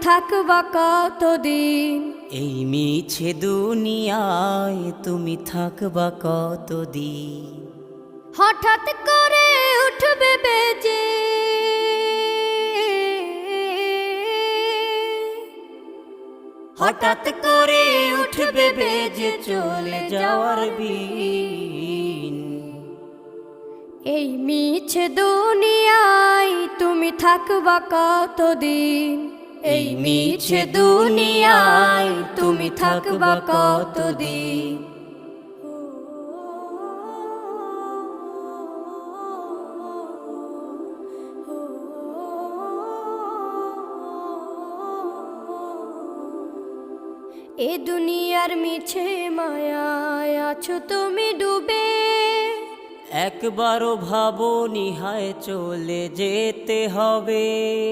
থাকবা কতদিন? এই মিছে দুনিয়ায় তুমি থাকবা কতদিন? হঠাৎ করে উঠবে বেজে হঠাৎ করে উঠবে বেজে চলে যাওয়ার বিন। এই মিছে দুনিয়ায় তুমি থাকবা কতদিন? এই মিছে দুনিয়ায় তুমি থাকবা কতদিন? এ দুনিয়ার মিছে মায়ায় আছো তুমি ডুবে, একবারও ভাবো নিহায় চলে যেতে হবে।